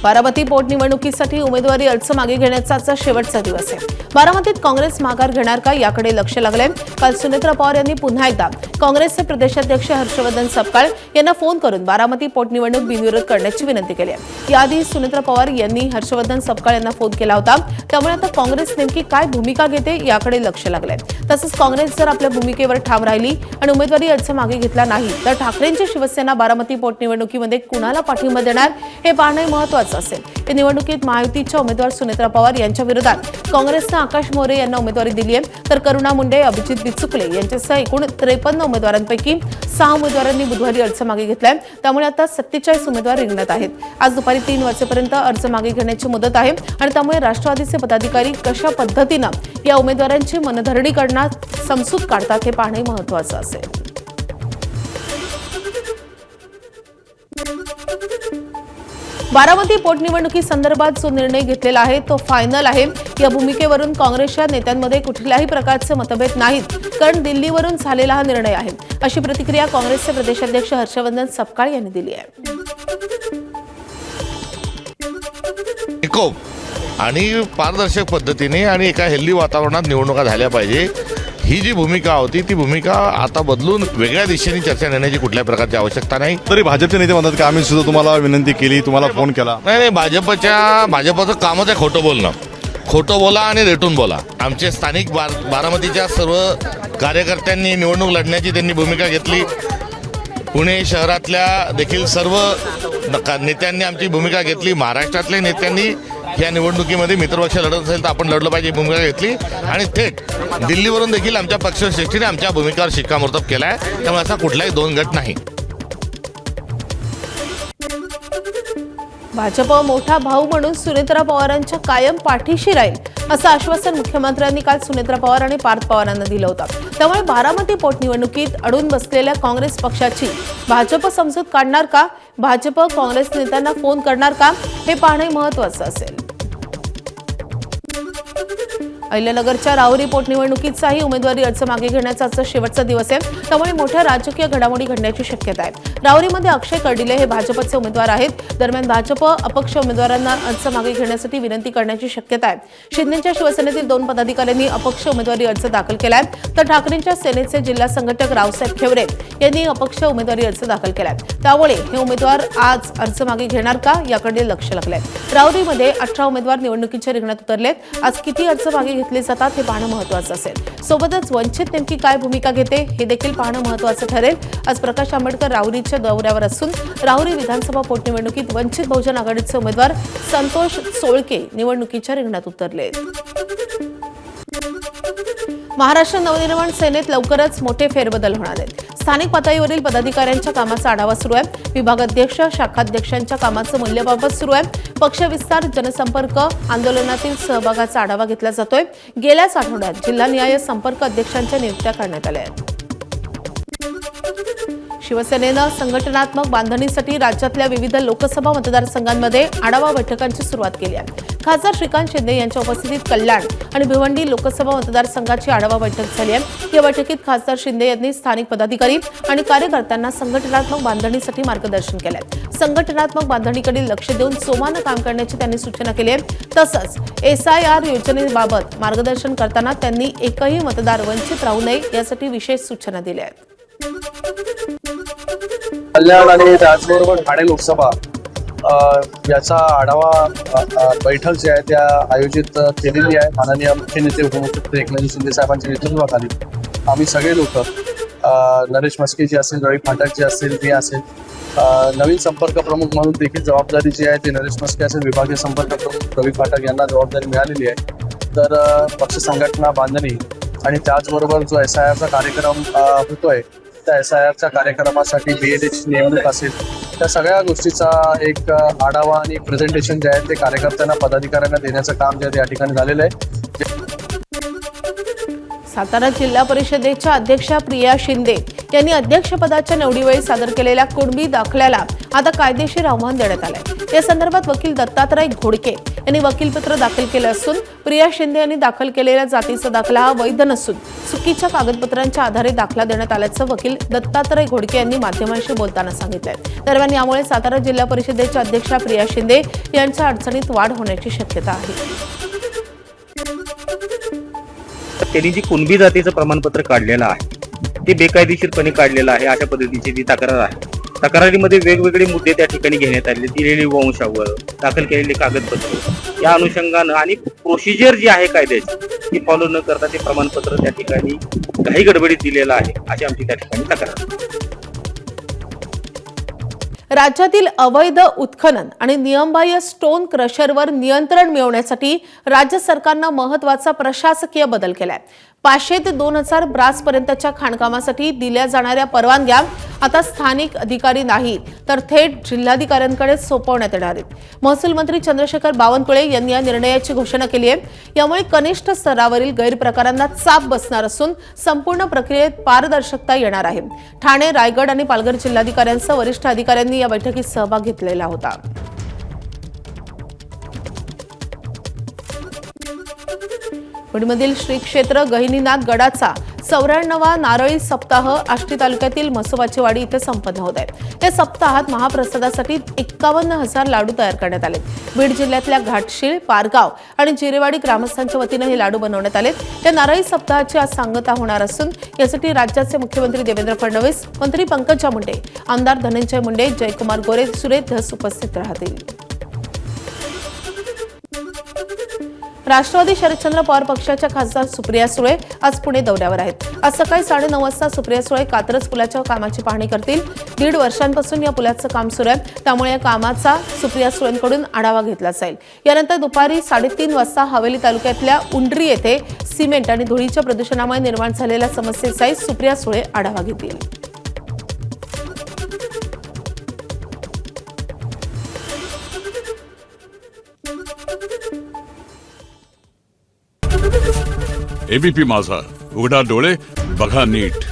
बारामती पोटनिवडणुकीसाठी उमेदवारी अर्ज मागे घेण्याचा आजचा शेवटचा दिवस आहे। बारामतीत काँग्रेस माघार घेणार का याकडे लक्ष लागले। काल सुनेत्रा पवार यांनी पुन्हा एकदा काँग्रेसचे प्रदेशाध्यक्ष हर्षवर्धन सपकाळ यांना फोन करून बारामती पोटनिवडणूक बिनविरोध करण्याची विनंती केली आहे। याआधी सुनेत्रा पवार यांनी हर्षवर्धन सपकाळ यांना फोन केला होता। त्यामुळे आता काँग्रेस नेमकी काय भूमिका घेते याकडे लक्ष लागले। तसंच काँग्रेस जर आपल्या भूमिकेवर ठाम राहिली आणि उमेदवारी अर्ज मागे घेतला नाही तर ठाकरेंची शिवसेना बारामती पोटनिवडणुकीमध्ये कुणाला पाठिंबा देणार हे पाहणे महत्त्वाचे असेल। या निवडणुकीत महायुतीच्या उमेदवार सुनेत्रा पवार यांच्या विरोधात काँग्रेसने आकाश मोरे यांना उमेदवारी दिली आहे, तर करुणा मुंडे, अभिजित बिचुकले यांच्यासह एकूण 53 उमेदवारांपैकी 6 उमेदवारांनी बुधवारी अर्ज मागे घेतलाय। त्यामुळे आता 47 उमेदवार रिंगणात आहेत। आज दुपारी 3 वाजेपर्यंत अर्ज मागे घेण्याची मुदत आहे आणि त्यामुळे राष्ट्रवादीचे पदाधिकारी कशा पद्धतीने या उमेदवारांची मनधरणी करणार समजूत काढतात हे पाहणे महत्त्वाचे असेल। बारामती पोटनिवडणुकी संदर्भात जो निर्णय घेतलेला आहे तो फायनल आहे। या भूमिकेवरून काँग्रेसच्या नेत्यांमध्ये कुठल्याही प्रकारचे मतभेद नाहीत, कारण दिल्लीवरून झालेला हा निर्णय आहे, अशी प्रतिक्रिया काँग्रेसचे प्रदेशाध्यक्ष हर्षवर्धन सपकाळ यांनी दिली आहे। आणि पारदर्शक पद्धतीने आणि एका हेल्दी वातावरणात निवडणुका झाल्या पाहिजे, ही जी भूमिका होती ती भूमिका आता बदलून वेगळ्या दिशेने चर्चा नेण्याची कुठल्या प्रकारची आवश्यकता नाही। तरी भाजपचे नेते म्हणतात की आम्ही सुद्धा तुम्हाला विनंती केली, तुम्हाला फोन केला। नाही, भाजपचं कामच आहे खोटं बोलणं। खोटं बोला आणि रेटून बोला। आमचे स्थानिक बारामतीच्या सर्व कार्यकर्त्यांनी निवडणूक लढण्याची त्यांनी भूमिका घेतली। पुणे शहरातल्या देखील सर्व नेत्यांनी आमची भूमिका घेतली। महाराष्ट्रातल्या नेत्यांनी या निवडणुकीमध्ये मित्रपक्ष लढत असेल तर आपण लढलं पाहिजे भूमिका घेतली आणि थेट दिल्लीवरून देखील आमच्या पक्षश्रेष्ठीने आमच्या भूमिकेवर शिक्कामोर्तब केला आहे। त्यामुळे असा कुठलाही दोन गट नाही। भाजप मोठा भाऊ म्हणून सुनेत्रा पवारांच्या कायम पाठीशी राहील असं आश्वासन मुख्यमंत्र्यांनी काल सुनेत्रा पवार आणि पार्थ पवारांना दिलं होतं। त्यामुळे बारामती पोटनिवडणुकीत अडून बसलेल्या काँग्रेस पक्षाची भाजप समजूत काढणार का, भाजप काँग्रेस नेत्यांना फोन करणार का हे पाहणे महत्त्वाचे असेल। अहिल्यानगरच्या राहुरी पोटनिवडणुकीचाही उमेदवारी अर्ज मागे घेण्याचा आजचा शेवटचा दिवस आहे। त्यामुळे मोठ्या राजकीय घडामोडी घडण्याची शक्यता आहे। राहुरीमध्ये अक्षय कर्डिले हे भाजपचे उमेदवार आहेत। दरम्यान भाजप अपक्ष उमेदवारांना अर्ज मागे घेण्यासाठी विनंती करण्याची शक्यता आहे। शिंदेच्या शिवसेनेतील 2 पदाधिकाऱ्यांनी अपक्ष उमेदवारी अर्ज दाखल केलाय, तर ठाकरेंच्या सेनेचे जिल्हा संघटक रावसाहेब खेवरे यांनी अपक्ष उमेदवारी अर्ज दाखल केलाय। त्यामुळे हे उमेदवार आज अर्ज मागे घेणार का याकडे लक्ष लागलंय। राहुरीमध्ये 18 उमेदवार निवडणुकीच्या रिंगणात उतरलेत। आज किती अर्ज मागे घेतले जातात हे पाहणं महत्त्वाचं असेल। सोबतच वंचित नेमकी काय भूमिका घेते हे देखील पाहणं महत्त्वाचं ठरेल। आज प्रकाश आंबेडकर राहुरीच्या दौऱ्यावर असून राहुरी विधानसभा पोटनिवडणुकीत वंचित बहुजन आघाडीचे उमेदवार संतोष सोळके निवडणुकीच्या रिंगणात उतरले। महाराष्ट्र नवनिर्माण सेनेत लवकरच मोठे फेरबदल होणार आहेत। स्थानिक पातळीवरील पदाधिकाऱ्यांच्या कामाचा आढावा सुरू आहे। विभागाध्यक्ष, शाखाध्यक्षांच्या कामाचं मूल्यमापन सुरू आहे। पक्ष विस्तार, जनसंपर्क, आंदोलनातील सहभागाचा आढावा घेतला जातोय। गेल्याच आठवड्यात जिल्हानिहाय संपर्क अध्यक्षांच्या नियुक्त्या करण्यात आल्या आहेत। शिवसेनेनं संघटनात्मक बांधणीसाठी राज्यातल्या विविध लोकसभा मतदारसंघांमध्ये आढावा बैठकांची सुरुवात केली आहे। खासदार श्रीकांत शिंदे यांच्या उपस्थितीत कल्याण आणि भिवंडी लोकसभा मतदारसंघाची आढावा बैठक झाली आहे। या बैठकीत खासदार शिंदे यांनी स्थानिक पदाधिकारी आणि कार्यकर्त्यांना संघटनात्मक बांधणीसाठी मार्गदर्शन केलंय। संघटनात्मक बांधणीकडे लक्ष देऊन जोमानं काम करण्याची त्यांनी सूचना केली आहे। तसंच SIR योजनेबाबत मार्गदर्शन करताना त्यांनी एकही मतदार वंचित राहू नये यासाठी विशेष सूचना दिल्या आहेत। कल्याण आणि त्याचबरोबर ठाणे लोकसभा याचा आढावा बैठक जी आहे त्या आयोजित केलेली आहे। माननीय मुख्य नेते उपमुख्यमंत्री एकनाथ शिंदे साहेबांच्या नेतृत्वाखाली आम्ही सगळे लोक, नरेश मस्के जे असतील, रवी फाटक जे असतील, मी असेल, नवीन संपर्क प्रमुख म्हणून देखील जबाबदारी जी आहे ती नरेश मस्के असेल, विभागीय संपर्क प्रमुख रवी फाटक यांना जबाबदारी मिळालेली आहे। तर पक्ष संघटना बांधणी आणि त्याचबरोबर जो SIRचा कार्यक्रम होतोय त्या SIRच्या कार्यक्रमासाठी BLAची नेमणूक असेल, त्या सगळ्या गोष्टीचा एक आढावा आणि प्रेझेंटेशन जे आहे ते कार्यकर्त्यांना, पदाधिकाऱ्यांना देण्याचं काम जे आहे या ठिकाणी झालेलं आहे। सातारा जिल्हा परिषदेच्या अध्यक्षा प्रिया शिंदे यांनी अध्यक्षपदाच्या निवडीवेळी सादर केलेल्या कुणबी दाखल्याला आता कायदेशीर आव्हान देण्यात आलंय। या संदर्भात वकील दत्तात्रय घोडके यांनी वकीलपत्र दाखल केलं असून प्रिया शिंदे यांनी दाखल केलेला जातीचा दाखला हा वैध नसून चुकीच्या कागदपत्रांच्या आधारे दाखला देण्यात आल्याचं वकील दत्तात्रय घोडके यांनी माध्यमांशी बोलताना सांगितलंय। दरम्यान यामुळे सातारा जिल्हा परिषदेच्या अध्यक्षा प्रिया शिंदे यांच्या अडचणीत वाढ होण्याची शक्यता आहे। त्यांनी जी कुणबी जातीचं प्रमाणपत्र काढलेलं आहे ते बेकायदेशीरपणे काढलेलं आहे अशा पद्धतीची ती तक्रार आहे। तक्रारीमध्ये वेगवेगळे मुद्दे त्या ठिकाणी घेण्यात आले, दिलेली वंशावळ, दाखल केलेले कागदपत्र या अनुषंगानं आणि प्रोसिजर जी आहे कायद्याची ती फॉलो न करता ते प्रमाणपत्र त्या ठिकाणी काही गडबडीत दिलेलं आहे अशी आमची त्या ठिकाणी तक्रार आहे। राज्यातील अवैध उत्खनन आणि नियमबाह्य स्टोन क्रशरवर नियंत्रण मिळवण्यासाठी राज्य सरकारनं महत्त्वाचा प्रशासकीय बदल केलाय। 500 ते 2000 ब्रास पर्यंतच्या खाणकामासाठी दिल्या जाणाऱ्या परवानग्या आता स्थानिक अधिकारी नाही तर थेट जिल्हाधिकाऱ्यांकडे सोपवण्यात येणार आहेत। महसूल मंत्री चंद्रशेखर बावनकुळे यांनी या निर्णयाची घोषणा केली आहे। यामुळे कनिष्ठ स्तरावरील गैरप्रकारांना चाप बसणार असून संपूर्ण प्रक्रियेत पारदर्शकता येणार आहे। ठाणे, रायगड आणि पालघर जिल्हाधिकाऱ्यांसह वरिष्ठ अधिकाऱ्यांनी या बैठकीत सहभाग घेतलेला होता। बीडमधील श्री क्षेत्र गहिनीनाथ गडाचा 94वा नारळी सप्ताह आष्टी तालुक्यातील म्हसोबाची वाडी इथे संपन्न होत आहे। या सप्ताहात महाप्रसादासाठी 51,000 लाडू तयार करण्यात आले। बीड जिल्ह्यातल्या घाटशीळ, पारगाव आणि जिरेवाडी ग्रामस्थांच्या वतीनं हे लाडू बनवण्यात आले। या नारळी सप्ताहाची आज सांगता होणार असून यासाठी राज्याचे मुख्यमंत्री देवेंद्र फडणवीस, मंत्री पंकजा मुंडे, आमदार धनंजय मुंडे, जयकुमार गोरे, सुरेश धस उपस्थित राहतील। राष्ट्रवादी शरदचंद्र पवार पक्षाच्या खासदार सुप्रिया सुळे आज पुणे दौऱ्यावर आहेत। आज सकाळी 9:30 वाजता सुप्रिया सुळे कात्रज पुलाच्या कामाची पाहणी करतील। 1.5 वर्षांपासून या पुलाचं काम सुरू आहे, त्यामुळे या कामाचा सुप्रिया सुळेंकडून आढावा घेतला जाईल। यानंतर दुपारी 3:30 वाजता हवेली तालुक्यातल्या उंडरी येथे सिमेंट आणि धुळीच्या प्रदूषणामुळे निर्माण झालेल्या समस्येचाही सुप्रिया सुळे आढावा घेतील। एबीपी माझा, उघडा डोळे बघा नीट।